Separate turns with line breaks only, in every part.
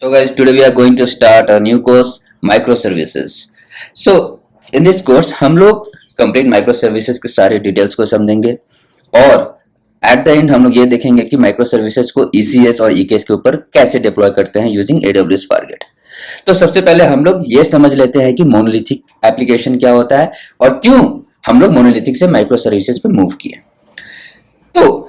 So guys, today we are going to start a new course, microservices. So in this course हम लोग complete microservices के सारे details को समझेंगे और at the end हम लोग ये देखेंगे कि microservices को ECS और EKS के ऊपर कैसे deploy करते हैं using AWS Fargate. तो सबसे पहले हम लोग ये समझ लेते हैं कि monolithic application क्या होता है और क्यों हम लोग monolithic से microservices पे move किए. तो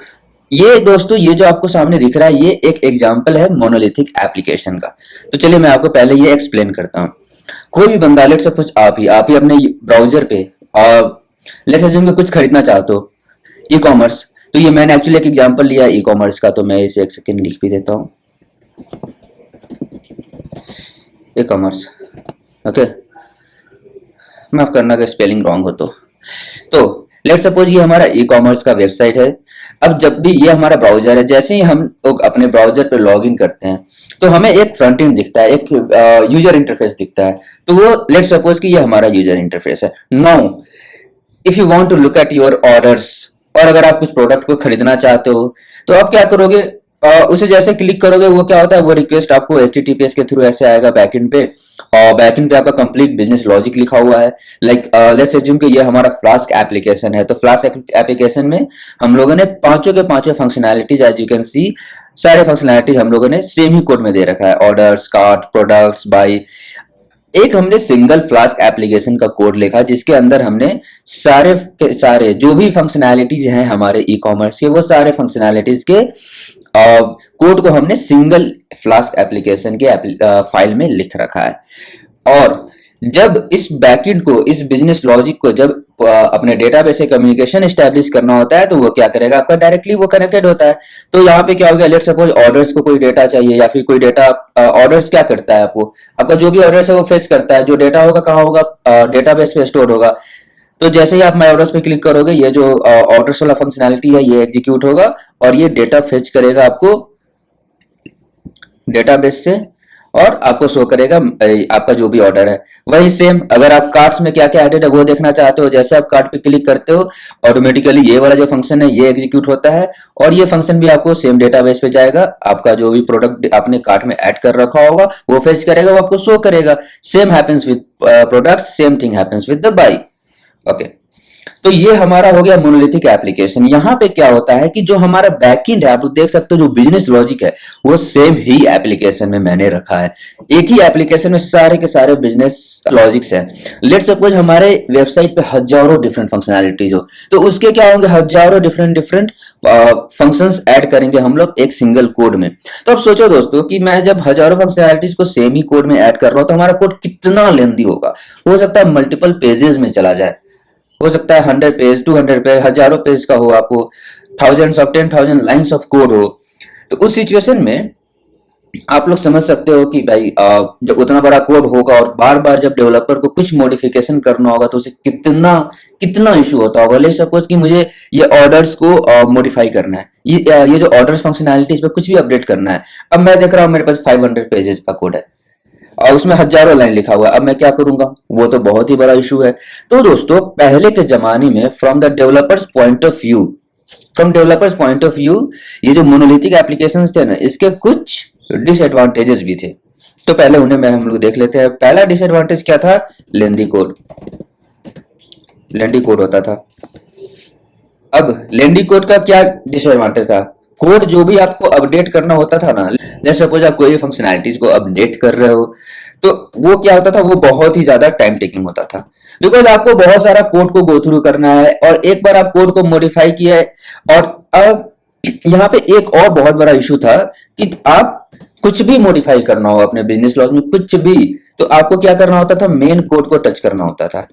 ये दोस्तों ये जो आपको सामने दिख रहा है ये एक एग्जांपल है मोनोलिथिक एप्लीकेशन का। तो चलिए मैं आपको पहले ये एक्सप्लेन करता हूँ। कोई भी बंदा लेट्स सपोज आप ही अपने ब्राउजर पे और लेट्स अज्यूम कि कुछ खरीदना चाहते हो ई कॉमर्स। तो ये मैंने एक्चुअली एक एग्जांपल लिया ई कॉमर्स का, तो मैं इसे एक सेकेंड लिख भी देता हूँ। ई कॉमर्स, ओके, माफ करना अगर स्पेलिंग रॉन्ग हो तो लेट्स सपोज ये हमारा ई कॉमर्स का वेबसाइट है। अब जब भी ये हमारा ब्राउजर है, जैसे ही हम लोग अपने ब्राउजर पे लॉग इन करते हैं तो हमें एक फ्रंट एंड दिखता है, एक यूजर इंटरफेस दिखता है। तो वो लेट्स सपोज कि ये हमारा यूजर इंटरफेस है। Now if you want to look at your orders, और अगर आप कुछ प्रोडक्ट को खरीदना चाहते हो तो आप क्या करोगे, उसे जैसे क्लिक करोगे वो क्या होता है, वो रिक्वेस्ट आपको HTTPS के थ्रू ऐसे आएगा बैकएंड पे, और बैकएंड पे आपका कंप्लीट बिजनेस लॉजिक लिखा हुआ है। लाइक लेट्स अज्यूम कि ये हमारा फ्लास्क एप्लीकेशन है। तो फ्लास्क एप्लीकेशन में हम लोगों ने पांचों के पांचों functionalities as you can see, सारे फंक्शनैलिटीज हम लोगों ने सेम ही कोड में दे रखा है। Orders, cart, products, by. एक हमने सिंगल फ्लास्क एप्लीकेशन का कोड लिखा जिसके अंदर हमने सारे के सारे जो भी फंक्शनैलिटीज हैं हमारे ई कॉमर्स के, वो सारे फंक्शनैलिटीज के कोड को हमने सिंगल फ्लास्क एप्लीकेशन के फाइल में लिख रखा है। और जब इस बैकएंड को, इस बिजनेस लॉजिक को जब अपने डेटाबेस से कम्युनिकेशन एस्टेब्लिश करना होता है तो वो क्या करेगा, आपका डायरेक्टली वो कनेक्टेड होता है। तो यहाँ पे क्या हो गया, लेट्स सपोज ऑर्डर्स को कोई डेटा चाहिए या फिर कोई डेटा, ऑर्डर्स क्या करता है, आपका जो भी ऑर्डर्स है वो फेच करता है। जो डेटा होगा कहाँ होगा, डेटाबेस पे स्टोर होगा। तो जैसे ही आप माई ऑर्डर्स पे क्लिक करोगे ये जो ऑर्डर्स वाला फंक्शनैलिटी है ये एग्जीक्यूट होगा और ये डेटा फेच करेगा आपको डेटाबेस से और आपको शो करेगा आपका जो भी ऑर्डर है। वही सेम अगर आप कार्ट्स में क्या क्या एडेड है वो देखना चाहते हो, जैसे आप कार्ट पे क्लिक करते हो ऑटोमेटिकली ये वाला जो फंक्शन है ये एग्जीक्यूट होता है और ये फंक्शन भी आपको सेम डेटाबेस पे जाएगा। आपका जो भी प्रोडक्ट आपने कार्ट में ऐड कर रखा होगा वो फेच करेगा, वो आपको शो करेगा। Same happens with product, same thing happens with the by. Okay, तो ये हमारा हो गया मोनोलिथिक एप्लीकेशन। यहाँ पे क्या होता है कि जो हमारा बैकएंड है, आप देख सकते हो जो बिजनेस लॉजिक है वो सेम ही एप्लीकेशन में मैंने रखा है। एक ही एप्लीकेशन में सारे के सारे बिजनेस लॉजिक्स हैं। लेट्स सपोज हमारे वेबसाइट पे हजारों डिफरेंट फंक्शनैलिटीज हो, तो उसके क्या होंगे, हजारों डिफरेंट फंक्शंस ऐड करेंगे हम लोग एक सिंगल कोड में। तो अब सोचो दोस्तों कि मैं जब हजारों फंक्शनैलिटीज को सेम ही कोड में ऐड कर रहा हूं तो हमारा कोड कितना लेंथी होगा। हो सकता है मल्टीपल पेजेस में चला जाए, हो सकता है 100 पेज, 200 पेज, हजारों पेज का हो, आपको 10,000 लाइंस ऑफ कोड हो। तो उस सिचुएशन में आप लोग समझ सकते हो कि भाई जब उतना बड़ा कोड होगा और बार बार जब डेवलपर को कुछ मॉडिफिकेशन करना होगा तो उसे कितना कितना इशू होता होगा। लेट्स सपोज कि मुझे ये ऑर्डर्स को मॉडिफाई करना है, ये जो ऑर्डर्स फंक्शनैलिटी इस पे कुछ भी अपडेट करना है। अब मैं देख रहा हूँ मेरे पास 500 पेजेस का कोड है और उसमें हजारों लाइन लिखा हुआ है। अब मैं क्या करूंगा, वो तो बहुत ही बड़ा इशू है। तो दोस्तों पहले के जमाने में from developers point of view ये जो मोनोलिथिक एप्लीकेशंस थे ना, इसके कुछ डिसएडवांटेजेस भी थे। तो पहले उन्हें हम लोग देख लेते हैं। पहला डिसएडवांटेज क्या था, लेंदी कोड होता था। अब लेंदी कोड का क्या डिसएडवांटेज था, कोड जो भी आपको अपडेट करना होता था ना, जैसे सपोज आप कोई फंक्शनैलिटीज को अपडेट कर रहे हो तो वो क्या होता था, वो बहुत ही ज्यादा टाइम टेकिंग होता था। बिकॉज आपको बहुत सारा कोड को गो थ्रू करना है और एक बार आप कोड को मॉडिफाई किया है। और अब यहाँ पे एक और बहुत बड़ा इशू था कि आप कुछ भी मॉडिफाई करना हो अपने बिजनेस लॉजिक में, कुछ भी, तो आपको क्या करना होता था, मेन कोड को टच करना होता था।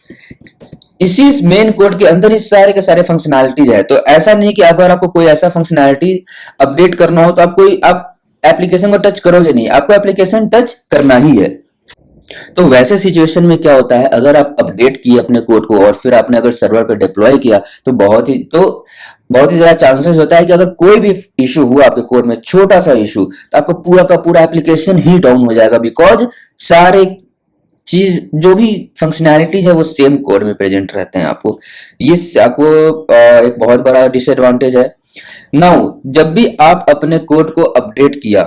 इसी मेन कोड के अंदर ही सारे के सारे फंक्शनैलिटीज है। तो ऐसा नहीं कि अगर आपको कोई ऐसा फंक्शनैलिटी अपडेट करना हो तो आप एप्लीकेशन को टच करोगे नहीं, आपको एप्लीकेशन टच करना ही है। तो वैसे सिचुएशन में क्या होता है, अगर आप अपडेट किए अपने कोड को और फिर आपने अगर सर्वर पे डिप्लॉय किया तो बहुत ही ज्यादा चांसेस होता है कि अगर कोई भी इशू हुआ आपके कोड में, छोटा सा इशू, तो आपका पूरा का पूरा एप्लीकेशन ही डाउन हो जाएगा। बिकॉज सारे चीज जो भी फंक्शनैलिटीज है वो सेम कोड में प्रेजेंट रहते हैं। ये आपको एक बहुत बड़ा डिसएडवांटेज है। नाउ जब भी आप अपने कोड को अपडेट किया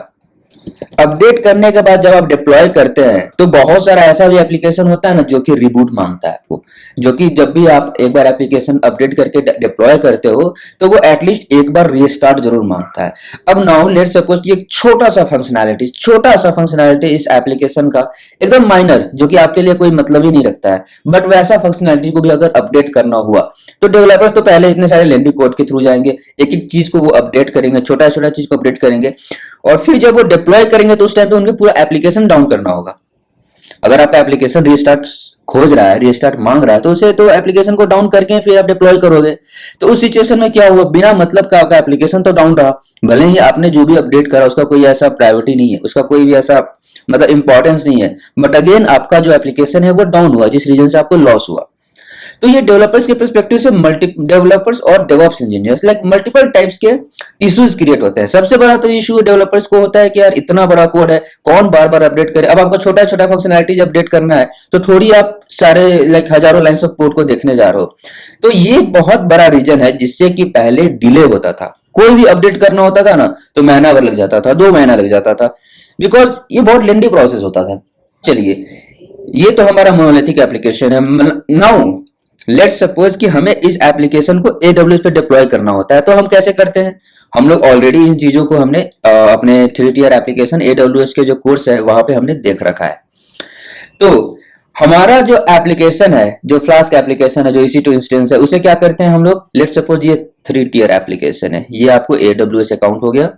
अपडेट करने के बाद जब आप डिप्लॉय करते हैं तो बहुत सारा ऐसा भी एप्लीकेशन होता है ना जो कि रिबूट मांगता है आपको, जो कि जब भी आप एक बार एप्लीकेशन अपडेट करके डिप्लॉय करते हो तो वो एटलीस्ट एक बार रीस्टार्ट जरूर मांगता है। अब नाउ लेट सपोज कि एक छोटा सा फंक्शनैलिटी इस एप्लीकेशन का एकदम माइनर, जो कि आपके लिए कोई मतलब ही नहीं रखता है, बट वैसा फंक्शनैलिटी को भी अगर अपडेट करना हुआ तो डेवलपर्स तो पहले इतने सारे लेंदी कोड के थ्रू जाएंगे, एक एक चीज को वो अपडेट करेंगे, छोटा छोटा चीज को अपडेट करेंगे, और फिर जब वो डिप्लॉय करेंगे तो उस टाइम पे उनको पूरा एप्लीकेशन डाउन करना होगा। अगर आपका एप्लीकेशन रीस्टार्ट खोज रहा है, रीस्टार्ट मांग रहा है, तो उसे तो एप्लीकेशन को डाउन करके फिर आप डिप्लॉय करोगे। तो उस सिचुएशन में क्या हुआ, बिना मतलब का आपका एप्लीकेशन तो डाउन रहा, भले ही आपने जो भी अपडेट करा उसका कोई ऐसा प्रायोरिटी नहीं है, उसका कोई भी ऐसा मतलब इंपॉर्टेंस नहीं है, बट अगेन आपका जो एप्लीकेशन है वो डाउन हुआ, जिस रीजन से आपको लॉस हुआ। तो ये डेवलपर्स के पर्सपेक्टिव से मल्टी डेवलपर्स और DevOps engineers like multiple types के इश्यूज क्रिएट होते हैं। सबसे बड़ा तो इशू डेवलपर्स को होता है कि यार इतना बड़ा कोड है, कौन बार बार अपडेट करे। अब आपको छोटा छोटा फंक्शनैलिटीज अपडेट करना है तो थोड़ी आप सारे लाइक हजारों लाइन्स ऑफ कोड को देखने जा रहे हो। तो ये बहुत बड़ा रीजन है जिससे कि पहले डिले होता था, कोई भी अपडेट करना होता था ना तो महीना भर लग जाता था, 2 महीना लग जाता था, बिकॉज ये बहुत लेंदी प्रोसेस होता था। चलिए, ये तो हमारा मोनोलिथिक एप्लीकेशन है। नाउ लेट्स सपोज कि हमें इस एप्लीकेशन को AWS पे डिप्लॉय करना होता है, तो हम कैसे करते हैं। हम लोग ऑलरेडी इन चीजों को हमने अपने 3 टियर एप्लीकेशन AWS के जो कोर्स है वहां पे हमने देख रखा है। तो हमारा जो एप्लीकेशन है, जो फ्लास्क एप्लीकेशन है, जो EC2 इंस्टेंस है, उसे क्या करते हैं हम लोग। लेट्स सपोज ये 3 टियर एप्लीकेशन है, ये आपको AWS अकाउंट हो गया,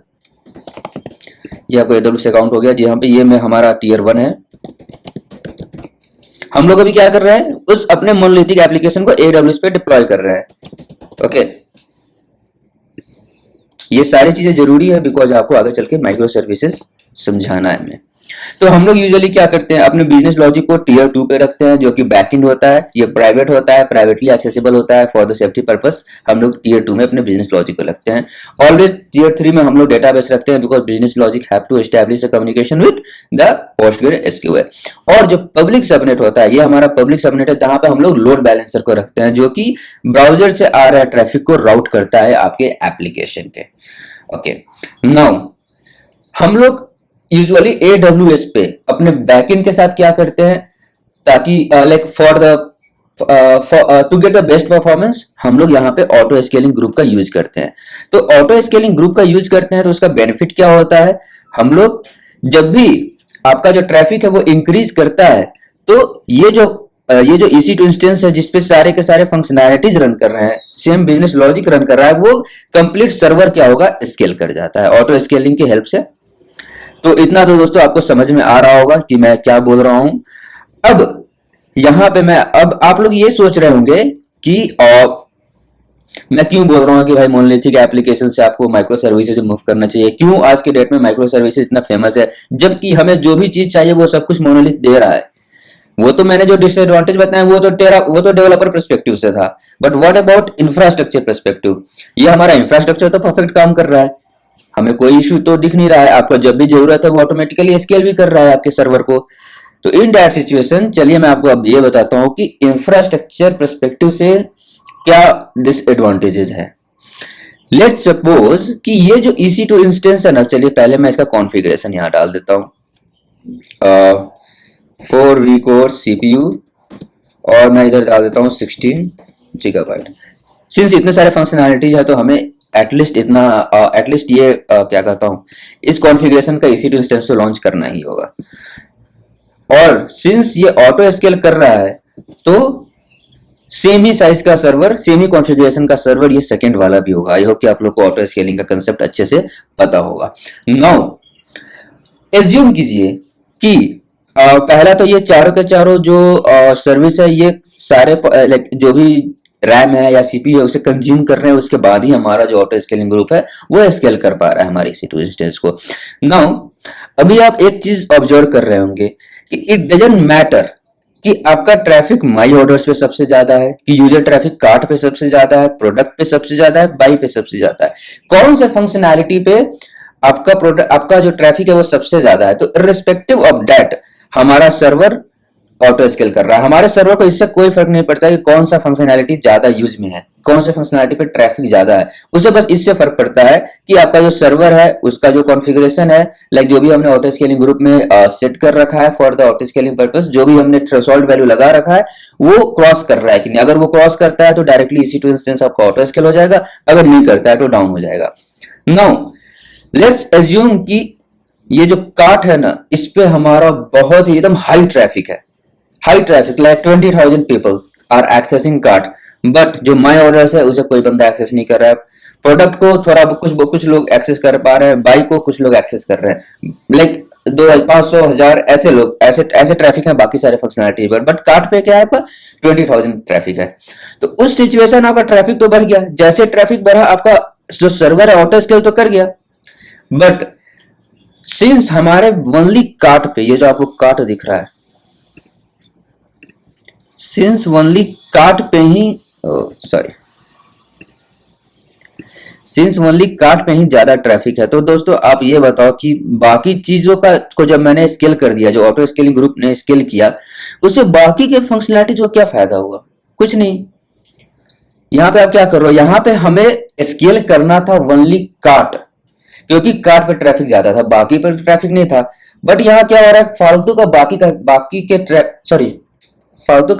ये आपको AWS अकाउंट हो गया जी। यहाँ पे ये में हमारा टियर 1 है। हम लोग अभी क्या कर रहे हैं, उस अपने मोनोलिथिक एप्लीकेशन को AWS पे डिप्लॉय कर रहे हैं। ओके, ये सारी चीजें जरूरी है बिकॉज आपको आगे चल के माइक्रो सर्विसेज समझाना है हमें। तो हम लोग यूजुअली क्या करते हैं, अपने बिजनेस लॉजिक को टियर 2 पे रखते हैं, जो कि बैकएंड होता है, ये प्राइवेट होता है, प्राइवेटली एक्सेसिबल होता है। फॉर द सेफ्टी पर्पस हम लोग टियर 2 में अपने बिजनेस लॉजिक को रखते हैं। ऑलवेज टियर 3 में हम लोग डेटाबेस रखते हैं because business logic have to establish a communication with the PostgreSQL। और जो पब्लिक सबनेट होता है, ये हमारा पब्लिक सबनेट है जहां पे हम लोग लोड बैलेंसर को रखते हैं, जो कि ब्राउजर से आ रहा ट्रैफिक को राउट करता है आपके एप्लीकेशन पे। ओके, नाउ हम लोग यूजुअली AWS पे अपने बैकएंड के साथ क्या करते हैं, ताकि like for the to get the best performance हम लोग यहाँ पे ऑटो स्केलिंग ग्रुप का यूज करते हैं। तो ऑटो स्केलिंग ग्रुप का यूज करते हैं तो उसका बेनिफिट क्या होता है, हम लोग जब भी आपका जो ट्रैफिक है वो इंक्रीज करता है तो ये जो EC2 इंस्टेंस है जिसपे सारे के सारे फंक्शनैलिटीज रन कर रहे हैं, सेम बिजनेस लॉजिक रन कर रहा है, वो कंप्लीट सर्वर क्या होगा, स्केल कर जाता है ऑटो स्केलिंग की हेल्प से। तो इतना तो दोस्तों आपको समझ में आ रहा होगा कि मैं क्या बोल रहा हूं। अब यहां पे अब आप लोग ये सोच रहे होंगे कि मैं क्यों बोल रहा हूं कि भाई मोनोलिथिक एप्लीकेशन से आपको माइक्रो सर्विसेज मूव करना चाहिए, क्यों आज के डेट में माइक्रो सर्विसेज इतना फेमस है, जबकि हमें जो भी चीज चाहिए वो सब कुछ मोनोलिथ दे रहा है। वो तो मैंने जो डिसएडवांटेज बताया वो तो डेवलपर पर्सपेक्टिव से था, but what about infrastructure perspective. ये हमारा इंफ्रास्ट्रक्चर तो परफेक्ट काम कर रहा है, हमें कोई इशू तो दिख नहीं रहा है, आपको जब भी जरूरत है वो ऑटोमेटिकली स्केल भी कर रहा है आपके सर्वर को। तो इन दैट सिचुएशन चलिए मैं आपको अब ये बताता हूं कि इंफ्रास्ट्रक्चर पर्सपेक्टिव से क्या डिसएडवांटेजेस है। लेट्स सपोज कि ये जो EC2 इंस्टेंस है ना, चलिए पहले मैं इसका कॉन्फ़िगरेशन यहां डाल देता हूं, 4 vCore CPU और मैं इधर डाल देता हूं 16 GB। सिंस इतने सारे फंक्शनैलिटीज है तो हमें एटलीस्ट ये क्या कहता हूं, इस कॉन्फ़िगरेशन का EC2 इंस्टेंस तो लॉन्च करना ही होगा। और सिंस ये ऑटो स्केल कर रहा है तो सेम ही साइज का सर्वर, सेम ही कॉन्फ़िगरेशन का सर्वर ये सेकंड वाला भी होगा। आई होप कि आप लोग को ऑटो स्केलिंग का कंसेप्ट अच्छे से पता होगा। नाउ एज्यूम कीजिए कि पहला तो ये चारों के चारों जो सर्विस है ये सारे लाइक जो भी रैम है या CPU है उसे कंज्यूम कर रहे हैं, उसके बाद ही हमारा जो ऑटो स्केलिंग ग्रुप है वो स्केल कर पा रहा है हमारे EC2 इंस्टेंस को। नाउ अभी आप एक चीज ऑब्जर्व कर रहे होंगे कि इट डजंट मैटर कि आपका ट्रैफिक माई ऑर्डर्स पे सबसे ज्यादा है, कि यूजर ट्रैफिक कार्ट पे सबसे ज्यादा है, प्रोडक्ट पे सबसे ज्यादा है, बाई पे सबसे ज्यादा है, कौन से फंक्शनैलिटी पे आपका जो ट्रैफिक है वो सबसे ज्यादा है। तो इर्रिस्पेक्टिव ऑफ दैट हमारा सर्वर ऑटो स्केल कर रहा है। हमारे सर्वर को इससे कोई फर्क नहीं पड़ता कि कौन सा फंक्शनैलिटी ज्यादा यूज में है, कौन से फंक्शनैलिटी पे ट्रैफिक ज्यादा है, उसे बस इससे फर्क पड़ता है कि आपका जो सर्वर है उसका जो कॉन्फ़िगरेशन है, लाइक जो भी हमने ऑटो स्केलिंग ग्रुप में सेट कर रखा है for the auto scaling purpose, जो भी हमने थ्रेशोल्ड वैल्यू लगा रखा है वो क्रॉस कर रहा है कि नहीं। अगर वो क्रॉस करता है तो डायरेक्टली EC2 इंस्टेंस आपका ऑटो स्केल हो जाएगा, अगर नहीं करता है तो डाउन हो जाएगा। नाउ लेट्स एज्यूम कि ये जो कार्ट है ना, इस पे हमारा बहुत ही एकदम हाई ट्रैफिक है, high traffic, like 20,000 people are accessing cart, but जो माई ऑर्डर्स है उसे कोई बंदा एक्सेस नहीं कर रहा है। प्रोडक्ट को थोड़ा कुछ लोग एक्सेस कर पा रहे हैं, बाइक को कुछ लोग एक्सेस कर रहे हैं, लाइक 200-500-1000 ऐसे लोग, ऐसे ट्रैफिक है बाकी सारे फंक्शनैलिटी पर, बट कार्ट पे क्या है पर 20,000 ट्रैफिक है। तो उस सिचुएशन आपका ट्रैफिक तो बढ़ गया, जैसे ट्रैफिक बढ़ा आपका जो सर्वर है ऑटो स्केल तो कर गया, बट सिंस हमारे ओनली कार्ट पे, ये जो आपको कार्ट दिख रहा है, सिंस ओनली कार्ट पे ही सिंस ओनली कार्ट पे ही ज्यादा ट्रैफिक है, तो दोस्तों आप ये बताओ कि बाकी चीजों को जब मैंने स्केल कर दिया, जो ऑटो स्केलिंग ग्रुप ने स्केल किया, उससे बाकी के फंक्शनैलिटी को क्या फायदा हुआ? कुछ नहीं। यहां पे आप क्या कर रहे हो, यहां पे हमें स्केल करना था ओनली कार्ट, क्योंकि कार्ट पे ट्रैफिक ज्यादा था, बाकी पर ट्रैफिक नहीं था। बट यहाँ क्या हो रहा है, फालतू का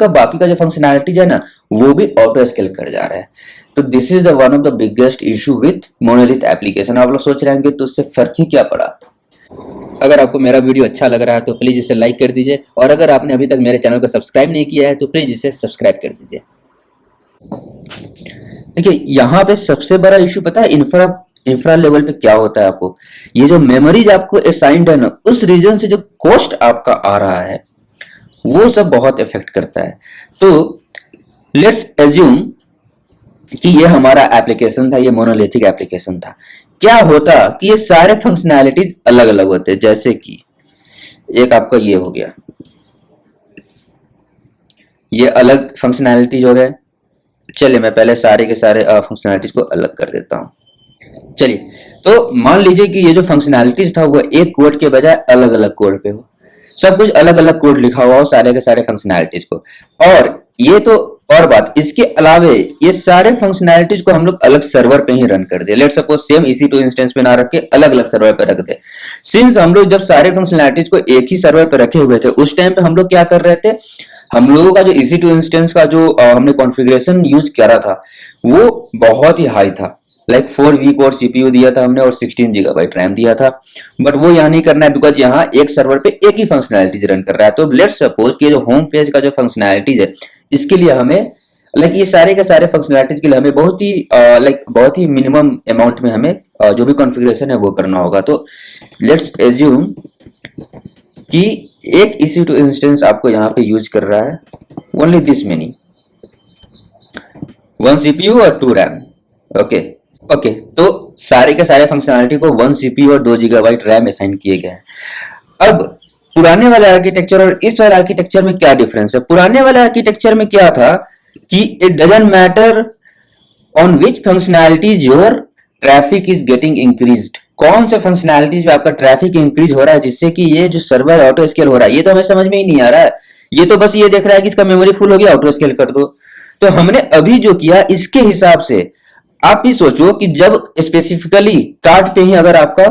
बाकी का जो फंक्शनैलिटी है ना, वो भी ऑटो स्केल कर जा रहा है। तो this is the one of the biggest issue with monolith application. आप लोग सोच रहे होंगे तो उससे फर्क ही क्या पड़ा। अगर आपको मेरा वीडियो अच्छा लग रहा है तो प्लीज इसे लाइक कर दीजिए, और अगर आपने अभी तक मेरे चैनल को सब्सक्राइब नहीं किया है तो प्लीज इसे सब्सक्राइब कर दीजिए। देखिए यहाँ पे सबसे बड़ा इशू पता है इंफ्रा लेवल पे क्या होता है आपको, ये जो मेमोरीज आपको असाइंड है ना, उस रीजन से जो कॉस्ट आपका आ रहा है वो सब बहुत इफेक्ट करता है। तो लेट्स एज्यूम कि ये हमारा एप्लीकेशन था, ये मोनोलिथिक एप्लीकेशन था। क्या होता कि ये सारे फंक्शनैलिटीज अलग अलग होते, जैसे कि एक आपका ये हो गया, ये अलग फंक्शनैलिटीज हो गए। चलिए मैं पहले सारे के सारे फंक्शनैलिटीज को अलग कर देता हूं। चलिए तो मान लीजिए कि ये जो फंक्शनैलिटीज था वो एक कोड के बजाय अलग अलग कोड पे हो, सब कुछ अलग अलग कोड लिखा हुआ हो सारे के सारे फंक्शनैलिटीज को। और ये तो और बात, इसके अलावे ये सारे फंक्शनैलिटीज को हम लोग अलग सर्वर पे ही रन कर दे। Let's suppose same EC2 instance पे ना रख के अलग अलग सर्वर पे रख दे। सिंस हम लोग जब सारे फंक्शनैलिटीज को एक ही सर्वर पे रखे हुए थे, उस टाइम पे हम लोग क्या कर रहे थे, हम लोगों का जो EC2 इंस्टेंस का जो हमने कॉन्फ़िगरेशन यूज करा था वो बहुत ही हाई था, लाइक 4 कोर CPU दिया था हमने और 16 GB रैम दिया था। बट वो यहाँ नहीं करना है, बिकॉज यहाँ एक सर्वर पे एक ही फंक्शनैलिटीज रन कर रहा है। तो लेट्स सपोज कि जो होम पेज का जो फंक्शनैलिटीज है, इसके लिए हमें लाइक ये सारे के सारे फंक्शनैलिटीज के लिए हमें बहुत ही मिनिमम अमाउंट में हमें जो भी कॉन्फ़िगरेशन है वो करना होगा। तो लेट्स एज्यूम कि एक EC2 इंस्टेंस आपको यहाँ पे यूज कर रहा है ओनली दिस मेनी, 1 CPU और 2 रैम। ओके तो सारे के सारे फंक्शनैलिटी को 1 CPU और 2 GB रैम असाइन किए गए हैं। अब पुराने वाले आर्किटेक्चर और इस वाले आर्किटेक्चर में क्या डिफरेंस है? पुराने वाले आर्किटेक्चर में क्या था कि it doesn't matter on which functionalities your traffic is getting increased, कौन से फंक्शनैलिटीज पे आपका ट्रैफिक इंक्रीज हो रहा है जिससे कि ये जो सर्वर ऑटो स्केल हो रहा है, ये तो हमें समझ में ही नहीं आ रहा है। ये तो बस ये देख रहा है कि इसका मेमोरी फुल हो गया, ऑटो स्केल कर दो। तो हमने अभी जो किया इसके हिसाब से आप ही सोचो कि जब स्पेसिफिकली कार्ट पे ही अगर आपका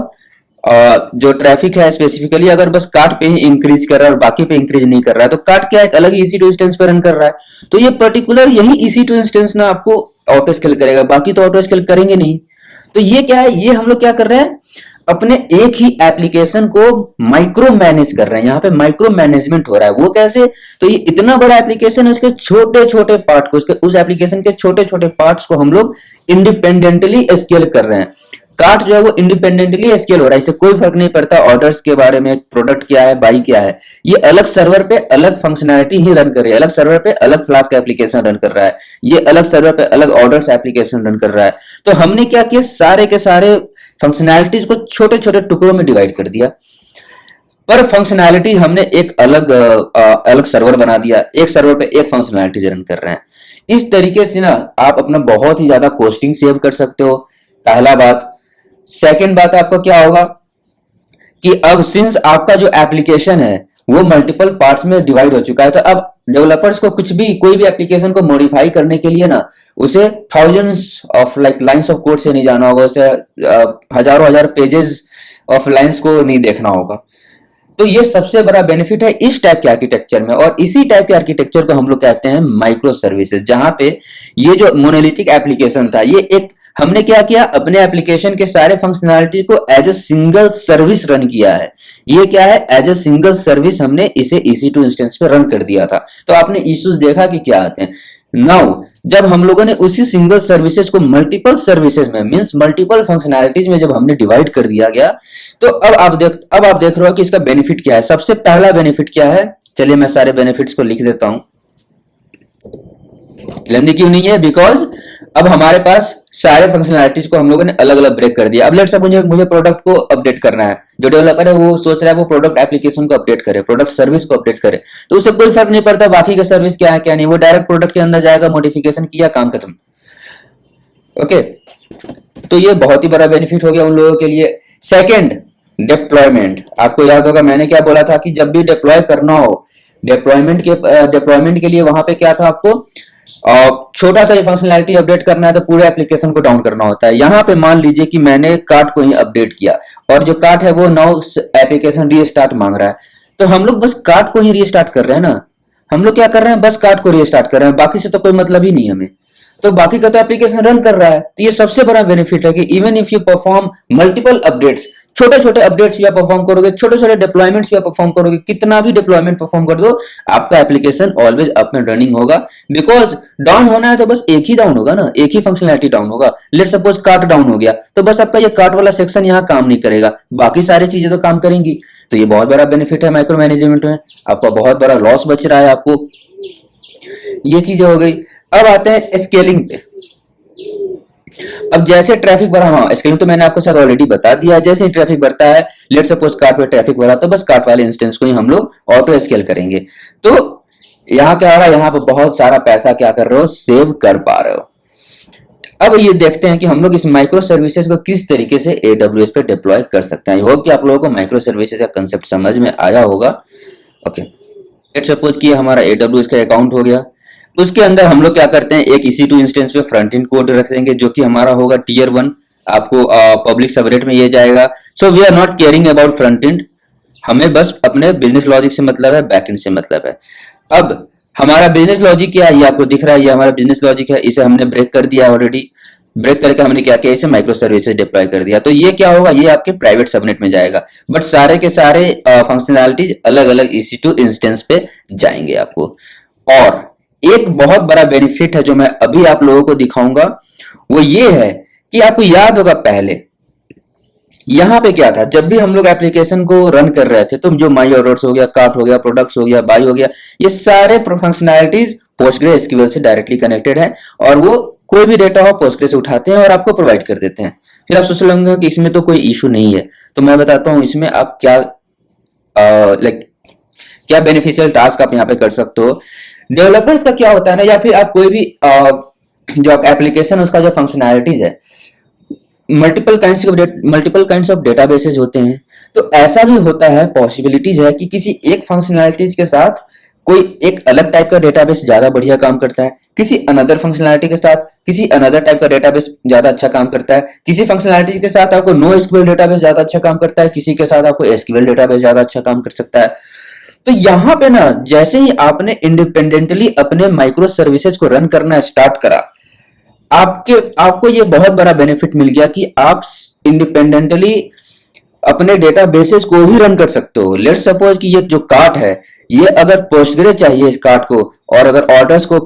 जो ट्रैफिक है स्पेसिफिकली अगर बस कार्ट पे ही इंक्रीज कर रहा है और बाकी पे इंक्रीज नहीं कर रहा है, तो कार्ट क्या एक अलग EC2 इंस्टेंस पे रन कर रहा है, तो ये पर्टिकुलर यही EC2 इंस्टेंस ना आपको ऑटो स्केल करेगा, बाकी तो ऑटो स्केल करेंगे नहीं। तो ये क्या है, ये हम लोग क्या कर रहे हैं, अपने एक ही एप्लीकेशन को माइक्रो मैनेज कर रहे हैं। यहाँ पे माइक्रो मैनेजमेंट हो रहा है। वो कैसे? तो ये इतना बड़ा एप्लीकेशन है, उसके छोटे छोटे पार्ट को, उस एप्लीकेशन के छोटे छोटे पार्ट्स को हम लोग इंडिपेंडेंटली स्केल कर रहे हैं। कार्ट जो है वो इंडिपेंडेंटली स्केल हो रहा है, इससे कोई फर्क नहीं पड़ता ऑर्डर्स के बारे में, प्रोडक्ट क्या है, बाई क्या है। ये अलग सर्वर पे अलग फंक्शनैलिटी ही रन कर रही है, अलग सर्वर पे अलग फ्लास्क एप्लीकेशन रन कर रहा है, ये अलग सर्वर पे अलग ऑर्डर्स एप्लीकेशन रन कर रहा है। तो हमने क्या किया, सारे के सारे फंक्शनैलिटीज को छोटे छोटे टुकड़ों में डिवाइड कर दिया, पर फंक्शनैलिटी हमने एक अलग सर्वर बना दिया, एक सर्वर पे एक फंक्शनैलिटी रन कर रहे हैं। इस तरीके से ना आप अपना बहुत ही ज्यादा कॉस्टिंग सेव कर सकते हो, पहला बात। सेकंड बात आपको क्या होगा कि अब सिंस आपका जो एप्लीकेशन है वो मल्टीपल पार्ट्स में डिवाइड हो चुका है। तो अब डेवलपर्स को कुछ भी, कोई भी एप्लीकेशन को मॉडिफाई करने के लिए ना, उसे thousands of lines of code से नहीं जाना होगा, उसे हजारों हजार पेजेस ऑफ लाइंस को नहीं देखना होगा। तो ये सबसे बड़ा बेनिफिट है इस टाइप के आर्किटेक्चर में। और इसी टाइप के आर्किटेक्चर को हम लोग कहते हैं माइक्रो सर्विसेज, जहां पे ये जो मोनोलिथिक एप्लीकेशन था, ये एक, हमने क्या किया, अपने एप्लीकेशन के सारे फंक्शनैलिटी को as a single service run किया है। ये क्या है, एज अ सिंगल सर्विस हमने इसे EC2 इंस्टेंस पे रन कर दिया था। तो आपने इश्यूज देखा कि क्या आते हैं। नाउ जब हम लोगों ने उसी सिंगल सर्विसेज को मल्टीपल सर्विसेज में, मींस मल्टीपल फंक्शनैलिटीज में जब हमने डिवाइड कर दिया गया, तो अब आप देख रहे हो कि इसका बेनिफिट क्या है। सबसे पहला बेनिफिट क्या है, चलिए मैं सारे बेनिफिट्स को लिख देता हूं, लेंदी क्यों नहीं है, बिकॉज अब हमारे पास सारे फंक्शनैलिटीज को हम लोगों ने अलग अलग ब्रेक कर दिया। अब लेट्स से मुझे प्रोडक्ट को अपडेट करना है, जो डेवलपर है वो सोच रहा है वो प्रोडक्ट एप्लीकेशन को अपडेट करे, प्रोडक्ट सर्विस को अपडेट करे, तो उससे कोई फर्क नहीं पड़ता बाकी का सर्विस क्या है क्या नहीं, वो डायरेक्ट प्रोडक्ट के अंदर जाएगा, मॉडिफिकेशन किया, काम खत्म। ओके, तो ये बहुत ही बड़ा बेनिफिट हो गया उन लोगों के लिए। Second, deployment. आपको याद होगा मैंने क्या बोला था कि जब भी डिप्लॉय करना हो, डिप्लॉयमेंट के लिए वहां पे क्या था, आपको छोटा सा फंक्शनैलिटी अपडेट करना है तो पूरे एप्लीकेशन को डाउन करना होता है। यहाँ पे मान लीजिए कि मैंने कार्ट को ही अपडेट किया और जो कार्ट है वो नाउ एप्लीकेशन रीस्टार्ट मांग रहा है, तो हम लोग बस कार्ट को ही रीस्टार्ट कर रहे हैं ना, हम लोग क्या कर रहे हैं, बस कार्ट को रीस्टार्ट कर रहे हैं, बाकी से तो कोई मतलब ही नहीं हमें, तो बाकी का तो एप्लीकेशन रन कर रहा है। तो ये सबसे बड़ा बेनिफिट है कि even if you perform multiple updates, छोटे छोटे अपडेट्स या परफॉर्म करोगे, छोटे छोटे डिप्लॉयमेंट्स या परफॉर्म करोगे, कितना भी डिप्लॉयमेंट परफॉर्म कर दो, आपका application always up and running होगा। बिकॉज डाउन होना है तो बस एक ही डाउन होगा ना, एक ही फंक्शनैलिटी डाउन होगा। लेट सपोज कार्ट डाउन हो गया तो बस आपका ये कार्ट वाला सेक्शन यहाँ काम नहीं करेगा, बाकी सारी चीजें तो काम करेंगी। तो ये बहुत बड़ा बेनिफिट है माइक्रो मैनेजमेंट में, आपका बहुत बड़ा लॉस बच रहा है आपको। ये चीजें हो गई। अब आते हैं स्केलिंग पे। अब जैसे ट्रैफिक बढ़ा, हाँ स्केलिंग तो मैंने आपको शायद ऑलरेडी बता दिया, जैसे ही ट्रैफिक बढ़ता है, लेट सपोज कार्ट पे ट्रैफिक बढ़ा तो बस कार्ट वाले इंस्टेंस को ही हम लोग ऑटो स्केल करेंगे। तो यहाँ क्या हो रहा है, यहाँ पे बहुत सारा पैसा क्या कर रहे हो, सेव कर पा रहे हो। अब ये देखते हैं कि हम लोग इस माइक्रो सर्विसेज को किस तरीके से AWS पे डिप्लॉय कर सकते हैं। आई होप कि आप लोगों को माइक्रो सर्विसेज का कंसेप्ट समझ में आया होगा। ओके, लेट सपोज कि हमारा AWS का अकाउंट हो गया, उसके अंदर हम लोग क्या करते हैं, एक EC2 इंस्टेंस पे फ्रंट एंड कोड रख देंगे जो कि हमारा होगा Tier 1, आपको पब्लिक सबनेट में ये जाएगा। So we are not caring about front end, हमें बस अपने बिजनेस लॉजिक से मतलब है, बैक एंड से मतलब है। अब हमारा बिजनेस लॉजिक क्या है, ये आपको दिख रहा है, ये हमारा बिजनेस लॉजिक है, इसे हमने ब्रेक कर दिया ऑलरेडी। ब्रेक करके हमने क्या किया, इसे माइक्रो सर्विसेज डिप्लॉय कर दिया। तो ये क्या होगा, ये आपके प्राइवेट सबनेट में जाएगा, बट सारे के सारे फंक्शनैलिटीज अलग अलग EC2 इंस्टेंस पे जाएंगे आपको। और एक बहुत बड़ा बेनिफिट है जो मैं अभी आप लोगों को दिखाऊंगा, वो ये है कि आपको याद होगा पहले यहां पे क्या था, जब भी हम लोग एप्लीकेशन को रन कर रहे थे तो जो माई ऑर्डर्स हो गया, कार्ट हो गया, प्रोडक्ट्स हो गया, बाई हो गया, ये सारे फंक्शनैलिटीज PostgreSQL से डायरेक्टली कनेक्टेड है और वो कोई भी डेटा हो पोस्टग्रे से उठाते हैं और आपको प्रोवाइड कर देते हैं। फिर आप सोच लेंगे कि इसमें तो कोई इशू नहीं है, तो मैं बताता हूं इसमें आप क्या क्या बेनिफिशियल टास्क आप यहाँ पे कर सकते हो। डेवलपर्स का क्या होता है ना, या फिर आप कोई भी जो आप एप्लीकेशन उसका जो फंक्शनैलिटीज है, मल्टीपल काइंड्स ऑफ डेटाबेसेस होते हैं, तो ऐसा भी होता है, पॉसिबिलिटीज है कि किसी एक फंक्शनैलिटीज के साथ कोई एक अलग टाइप का डेटाबेस ज्यादा बढ़िया काम करता है, किसी अनदर फंक्शनैलिटी के साथ किसी अनदर टाइप का डेटाबेस ज्यादा अच्छा काम करता है, किसी फंक्शनैलिटी के साथ आपको NoSQL डेटाबेस ज्यादा अच्छा काम करता है, किसी के साथ आपको SQL डेटाबेस ज्यादा अच्छा काम कर सकता है। तो यहाँ पे ना, जैसे ही आपने इंडिपेंडेंटली अपने माइक्रो सर्विसेज को रन करना स्टार्ट करा, आपको ये बहुत बड़ा बेनिफिट मिल गया कि आप इंडिपेंडेंटली अपने डेटाबेसेस को भी रन कर सकते हो। लेट सपोज कि ये जो कार्ट है, ये अगर पोस्टग्रे चाहिए इस कार्ट को, और अगर ऑर्डर्स को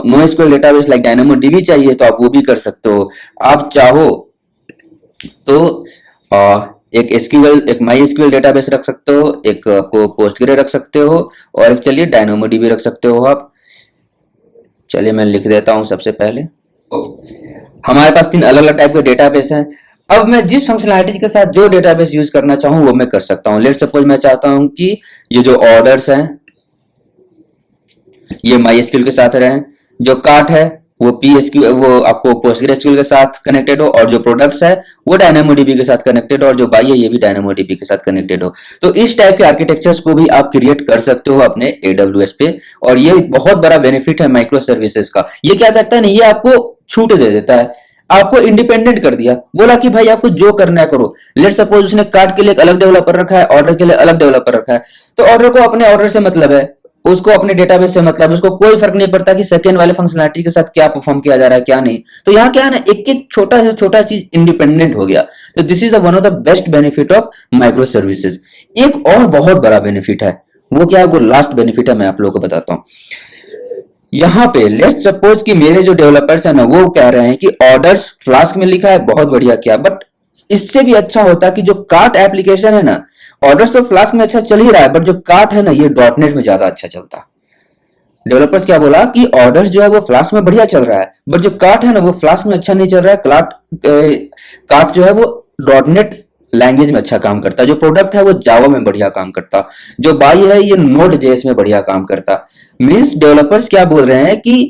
NoSQL डेटाबेस लाइक DynamoDB चाहिए तो आप वो भी कर सकते हो। आप चाहो तो एक MySQL डेटाबेस रख सकते हो, एक को पोस्टग्रे रख सकते हो, और एक चलिए DynamoDB रख सकते हो आप। चलिए मैं लिख देता हूं। सबसे पहले हमारे पास 3 अलग अलग टाइप के डेटाबेस हैं। अब मैं जिस फंक्शनैलिटी के साथ जो डेटाबेस यूज करना चाहूं वो मैं कर सकता हूं। लेट सपोज मैं चाहता हूं कि ये जो ऑर्डर्स हैं ये MySQL के साथ रहें, जो कार्ट है वो PSQ वो आपको PostgreSQL के साथ कनेक्टेड हो, और जो प्रोडक्ट्स है वो DynamoDB के साथ कनेक्टेड हो, और जो बाई है ये भी DynamoDB के साथ कनेक्टेड हो। तो इस टाइप के आर्किटेक्चर्स को भी आप क्रिएट कर सकते हो अपने AWS पे, और ये बहुत बड़ा बेनिफिट है माइक्रो सर्विसेज का। ये क्या करता है ना, ये आपको छूट दे देता है, आपको इंडिपेंडेंट कर दिया, बोला कि भाई आपको जो करना है करो। लेट सपोज उसने कार्ड के लिए एक अलग डेवलपर रखा है, ऑर्डर के लिए अलग डेवलपर रखा है, तो ऑर्डर को अपने ऑर्डर से मतलब है, उसको अपने डेटाबेस से मतलब है, उसको कोई फर्क नहीं पड़ता कि सेकंड वाले फंक्शनलिटी के साथ क्या परफॉर्म किया जा रहा है क्या नहीं। तो यहाँ क्या है ना, एक एक छोटा से छोटा चीज इंडिपेंडेंट हो गया। तो this is one of the best benefit of micro services. एक और बहुत बड़ा बेनिफिट है, वो क्या है, वो लास्ट बेनिफिट है, मैं आप लोगों को बताता हूँ। यहाँ पे लेट्स सपोज कि मेरे जो डेवलपर्स है ना, वो कह रहे हैं कि ऑर्डर्स फ्लास्क में लिखा है, बहुत बढ़िया किया, बट इससे भी अच्छा होता कि जो कार्ट एप्लीकेशन है ना, ऑर्डर्स तो फ्लास्क में अच्छा चल ही रहा है, बट जो कार्ट है ना ये डॉटनेट में ज्यादा अच्छा चलता। डेवलपर्स क्या बोला कि ऑर्डर्स जो है वो फ्लास्क में बढ़िया चल रहा है, बट जो कार्ट है ना वो फ्लास्क में अच्छा नहीं चल रहा है। कार्ट जो है वो डॉटनेट लैंग्वेज में अच्छा काम करता, जो प्रोडक्ट है वो जावा में बढ़िया काम करता, जो बाई है ये नोड जेएस में बढ़िया काम करता। मींस डेवलपर्स क्या बोल रहे हैं कि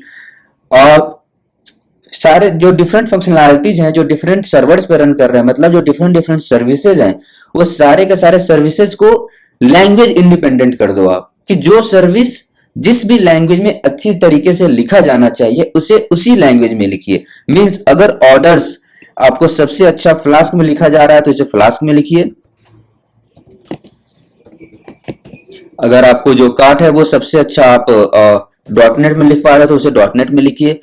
सारे जो डिफरेंट फंक्शनैलिटीज हैं, जो डिफरेंट सर्वर्स पे रन कर रहे हैं, मतलब जो डिफरेंट डिफरेंट सर्विसेज हैं, वो सारे के सारे सर्विसेज को लैंग्वेज इंडिपेंडेंट कर दो आप, कि जो सर्विस जिस भी लैंग्वेज में अच्छी तरीके से लिखा जाना चाहिए उसे उसी लैंग्वेज में लिखिए। मींस अगर ऑर्डर्स आपको सबसे अच्छा फ्लास्क में लिखा जा रहा है तो इसे फ्लास्क में लिखिए, अगर आपको जो कार्ट है वो सबसे अच्छा आप डॉटनेट में लिख पा रहे हो तो उसे डॉटनेट में लिखिए,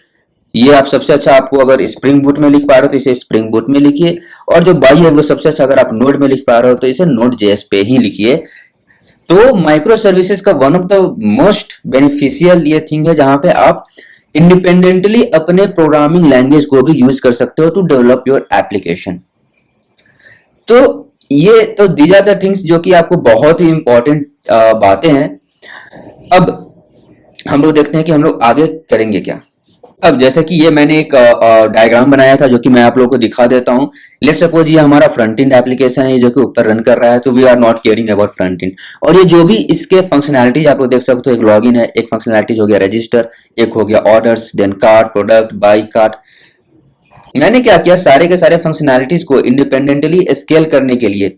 ये आप सबसे अच्छा आपको अगर स्प्रिंग बूट में लिख पा रहे हो तो इसे स्प्रिंग बूट में लिखिए, और जो बाई है वो सबसे अच्छा अगर आप नोड में लिख पा रहे हो तो इसे नोड जेएस पे ही लिखिए। तो माइक्रो सर्विसेज का one of the most beneficial ये थिंग है जहां पे आप इंडिपेंडेंटली अपने प्रोग्रामिंग लैंग्वेज को भी यूज कर सकते हो टू डेवलप योर एप्लीकेशन। तो ये तो दीज आर द थिंग्स जो कि आपको बहुत ही इंपॉर्टेंट बातें हैं। अब हम लोग देखते हैं कि हम लोग आगे करेंगे क्या। अब जैसे कि ये मैंने एक डायग्राम बनाया था जो कि मैं आप लोगों को दिखा देता हूँ। लेट्स सपोज ये हमारा फ्रंट एंड एप्लीकेशन है जो कि ऊपर रन कर रहा है, तो we are not caring about front end. और ये जो भी इसके फंक्शनैलिटीज आप लोग देख सकते हो, एक लॉगिन है, एक फंक्शनैलिटीज हो गया रजिस्टर, एक हो गया orders, then cart, product, buy, cart. मैंने क्या किया, सारे के सारे फंक्शनैलिटीज को इंडिपेंडेंटली स्केल करने के लिए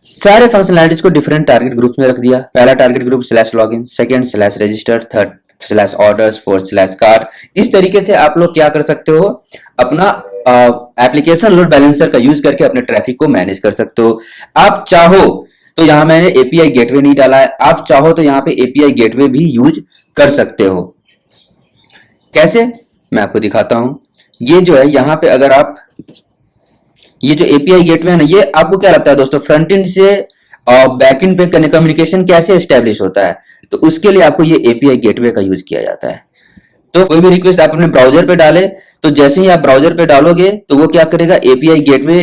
सारे फंक्शनैलिटीज को डिफरेंट टारगेट ग्रुप में रख दिया। पहला target group slash login, second slash register, third slash orders, fourth slash cart. इस तरीके से आप लोग क्या कर सकते हो, अपना एप्लीकेशन लोड बैलेंसर का यूज करके अपने ट्रैफिक को मैनेज कर सकते हो। आप चाहो तो यहां मैंने एपीआई गेटवे नहीं डाला है, आप चाहो तो यहां पे एपीआई गेटवे भी यूज कर सकते हो। कैसे, मैं आपको दिखाता हूं। ये जो है यहाँ पे अगर आप ये जो एपीआई गेटवे है ना, ये आपको क्या लगता है दोस्तों, फ्रंट एंड से बैक एंड पे कम्युनिकेशन कैसे एस्टेब्लिश होता है, तो उसके लिए आपको ये एपीआई गेटवे का यूज किया जाता है। तो कोई भी रिक्वेस्ट आप अपने ब्राउजर पे डाले तो जैसे ही आप ब्राउजर पे डालोगे तो वो क्या करेगा, एपीआई गेटवे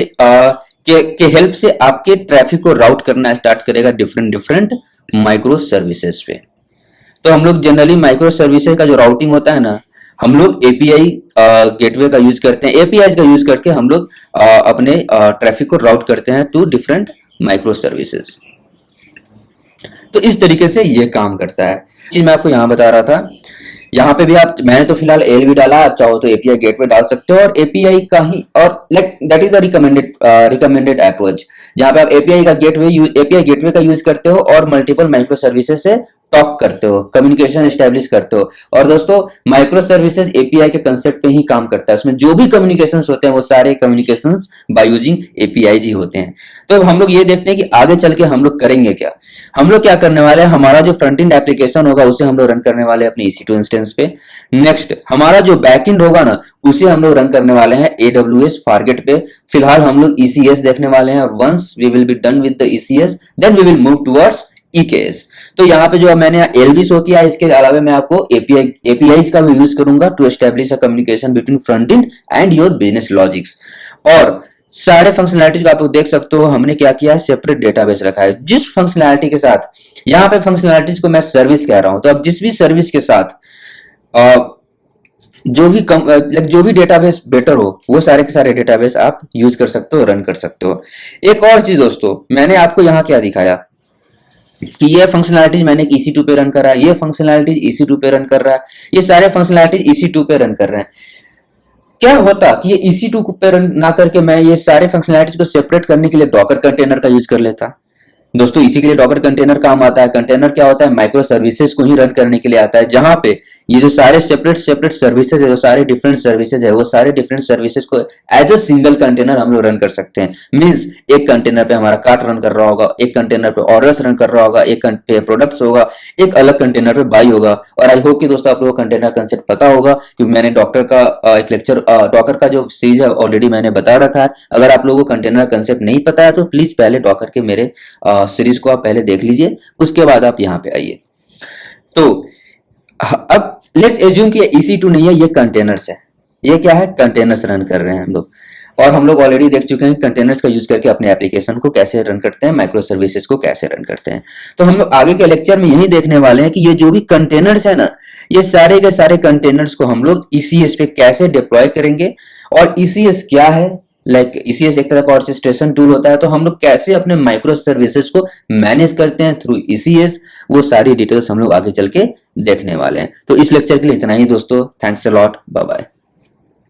के हेल्प से आपके ट्रैफिक को राउट करना स्टार्ट करेगा डिफरेंट डिफरेंट माइक्रो सर्विसेज पे। तो हम लोग जनरली माइक्रो सर्विसेज का जो राउटिंग होता है ना, हम लोग एपीआई गेटवे का यूज करते हैं, एपीआई का यूज करके हम लोग अपने ट्रैफिक को राउट करते हैं टू डिफरेंट माइक्रो सर्विसेज। तो इस तरीके से ये काम करता है। चीज मैं आपको यहाँ बता रहा था, यहाँ पे भी आप, मैंने तो फिलहाल एलवी डाला, आप चाहो तो एपीआई गेटवे डाल सकते हो, और एपीआई का ही, और like that is the recommended approach, जहाँ पे आप एपीआई गेटवे का यूज करते हो और मल्टीपल माइक्रो सर्विसेज से टॉक करते हो, कम्युनिकेशन एस्टेब्लिश करते हो। और दोस्तों माइक्रो सर्विसेज एपीआई के कंसेप्ट पे ही काम करता है, उसमें जो भी कम्युनिकेशंस होते हैं वो सारे कम्युनिकेशंस बाय यूजिंग एपीआई ही होते हैं। तो अब हम लोग ये देखते हैं कि आगे चल के हम लोग करेंगे क्या। हम लोग क्या करने वाले हैं, हमारा जो फ्रंट एंड एप्लीकेशन होगा उसे हम लोग रन करने वाले हैं अपने EC2 इंस्टेंस पे। नेक्स्ट हमारा जो बैक एंड होगा ना, उसे हम लोग रन करने वाले हैं AWS फारगेट पे। फिलहाल हम लोग ECS देखने वाले हैं, और once we will be done with the ECS then we will move towards EKS। तो यहाँ पे जो मैंने एलबी शो किया है, इसके अलावा मैं आपको एपीआई का भी यूज करूंगा to establish a communication between front end and your business logics. और सारे फंक्शनैलिटीज आप लोग देख सकते हो, हमने क्या किया है, सेपरेट डेटाबेस रखा है जिस फंक्शनैलिटी के साथ, यहाँ पे फंक्शनैलिटीज को मैं सर्विस कह रहा हूं, तो अब जिस भी सर्विस के साथ जो भी डेटाबेस बेटर हो, वो सारे के सारे डेटाबेस आप यूज कर सकते हो, रन कर सकते हो। एक और चीज दोस्तों, मैंने आपको यहाँ क्या दिखाया, कि ये फंक्शनैलिटीज मैंने EC2 पे रन करा है, ये फंक्शनैलिटीज EC2 पे रन कर रहा है, ये सारे फंक्शनैलिटीज EC2 पे रन कर रहे हैं। क्या होता कि ये EC2 पे रन ना करके मैं ये सारे फंक्शनैलिटीज को सेपरेट करने के लिए डॉकर कंटेनर का यूज कर लेता। दोस्तों इसी के लिए डॉकर कंटेनर काम आता है। कंटेनर क्या होता है, माइक्रो सर्विसेज को ही रन करने के लिए आता है, जहां पे ये जो सारे सेपरेट सेपरेट सर्विसेज है, जो सारे डिफरेंट सर्विसेज है, वो सारे डिफरेंट सर्विसेज को एज अ सिंगल कंटेनर हम लोग रन कर सकते हैं। मींस एक कंटेनर पे हमारा कार्ट रन कर रहा होगा, एक कंटेनर पे ऑर्डर्स रन कर रहा होगा, एक पे प्रोडक्ट्स होगा, एक अलग कंटेनर पे बाई होगा। और आई होप कि दोस्तों आप लोगों को कंटेनर कंसेप्ट पता होगा, क्योंकि मैंने डॉक्टर का एक लेक्चर डॉकर का जो सीरीज है ऑलरेडी मैंने बता रखा है। अगर आप लोगों को कंटेनर कंसेप्ट नहीं पता है तो प्लीज पहले डॉकर के मेरे सीरीज को आप पहले देख लीजिए, उसके बाद आप यहाँ पे आइए। तो अब लेट्स एज्यूम कि ये EC2 नहीं है, ये कंटेनर्स है। ये क्या है, कंटेनर्स रन कर रहे हैं हम लोग। और हम लोग ऑलरेडी देख चुके हैं कंटेनर्स का यूज करके अपने एप्लीकेशन को कैसे रन करते हैं, माइक्रो सर्विसेज को कैसे रन करते हैं। तो हम लोग आगे के लेक्चर में यही देखने वाले हैं कि ये जो भी कंटेनर्स है ना, ये सारे के सारे कंटेनर्स को हम लोग ECS पे कैसे डिप्लॉय करेंगे। और ECS क्या है, ECS एक तरह का ऑर्केस्ट्रेशन टूल होता है। तो हम लोग कैसे अपने माइक्रो सर्विसेज को मैनेज करते हैं थ्रू ECS, वो सारी डिटेल्स हम लोग आगे चल के देखने वाले हैं। तो इस लेक्चर के लिए इतना ही दोस्तों। Thanks a lot, bye bye.